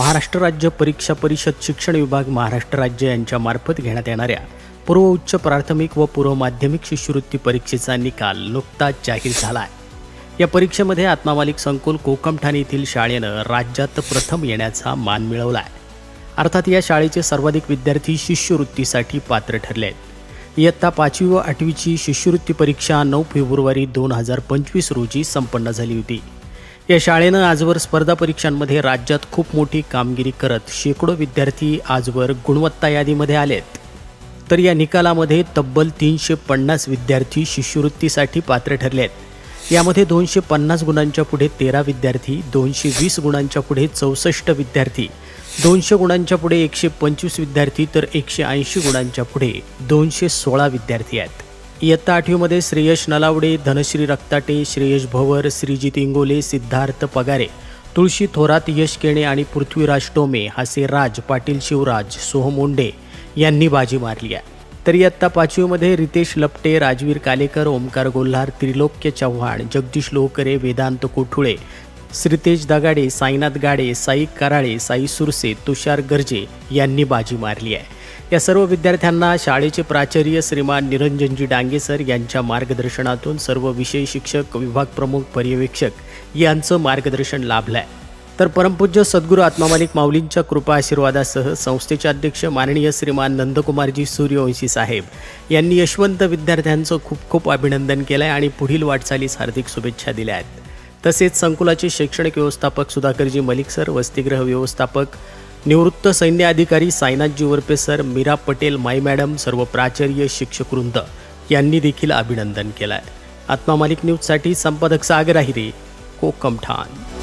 महाराष्ट्र राज्य परीक्षा परिषद शिक्षण विभाग महाराष्ट्र राज्य यांच्या मार्फत घेण्यात येणाऱ्या पूर्व उच्च प्राथमिक व पूर्व माध्यमिक शिष्यवृत्ती परीक्षेचा निकाल नुकताच जाहीर झाला आहे। या परीक्षेमध्ये आत्मामालिक संकुल कोकमठाणे येथील शाळेनं राज्यात प्रथम येण्याचा मान मिळवला आहे। अर्थात या शाळेचे सर्वाधिक विद्यार्थी शिष्यवृत्तीसाठी पात्र ठरले आहेत। इयत्ता 5वी व 8वीची शिष्यवृत्ती परीक्षा 9 फेब्रुवारी 2025 रोजी संपन्न झाली होती। या शाळेनं आजवर स्पर्धा परीक्षांमध्ये राज्यात खूप मोठी कामगिरी करत शेकडो विद्यार्थी आजवर गुणवत्ता यादीमध्ये आलेत। तर या निकालामध्ये तब्बल 350 विद्यार्थी शिष्यवृत्तीसाठी पात्र ठरले आहेत। यामध्ये 250 गुणांच्या पुढे 13 विद्यार्थी, 220 गुणांच्या पुढे 64 विद्यार्थी, 200 गुणांच्या पुढे 125 विद्यार्थी तर 180 गुणांच्या पुढे 216 विद्यार्थी आहेत। इयत्ता 8वीमध्ये श्रेयश नलावडे, धनश्री रक्ताटे, श्रेयश भवर, श्रीजित इंगोले, सिद्धार्थ पगारे, तुळशी थोरात, यश केणे आणि पृथ्वीराज टोमे, हासे राज, पाटील शिवराज, सोहम ओंडे यांनी बाजी मारली आहे। तर इयत्ता 5वीमध्ये रितेश लपटे, राजवीर कालेकर, ओमकार गोल्हार, त्रिलोक्य चव्हाण, जगदीश लोहकरे, वेदांत कोठुळे, श्रीतेज दगाडे, साईनाथ गाडे, साई कराळे, साई सुरसे, तुषार गर्जे यांनी बाजी मारली आहे। या सर्व विद्यार्थ्यांना शाळेचे प्राचार्य श्रीमान निरंजनजी डांगे सर यांच्या मार्गदर्शनातून सर्व विषय शिक्षक, विभाग प्रमुख, पर्यवेक्षक यांचं मार्गदर्शन लाभलं आहे। तर परमपूज्य सद्गुरू आत्मामालिक माऊलींच्या कृपा आशीर्वादासह संस्थेचे अध्यक्ष माननीय श्रीमान नंदकुमारजी सूर्यवंशी साहेब यांनी यशवंत विद्यार्थ्यांचं खूप खूप अभिनंदन केलं आहे आणि पुढील वाटचालीस हार्दिक शुभेच्छा दिल्या आहेत। तसेच संकुलाचे शैक्षणिक व्यवस्थापक सुधाकरजी मलिक सर, वसतिगृह व्यवस्थापक निवृत्त सैन्य अधिकारी साईनाथजी उर्पे सर, मीरा पटेल, माई मॅडम, सर्व प्राचार्य, शिक्षकवृंद यांनी देखील अभिनंदन केलं आहे। आत्मामालिक न्यूजसाठी संपादक सागर आहिरे, कोकमठाण।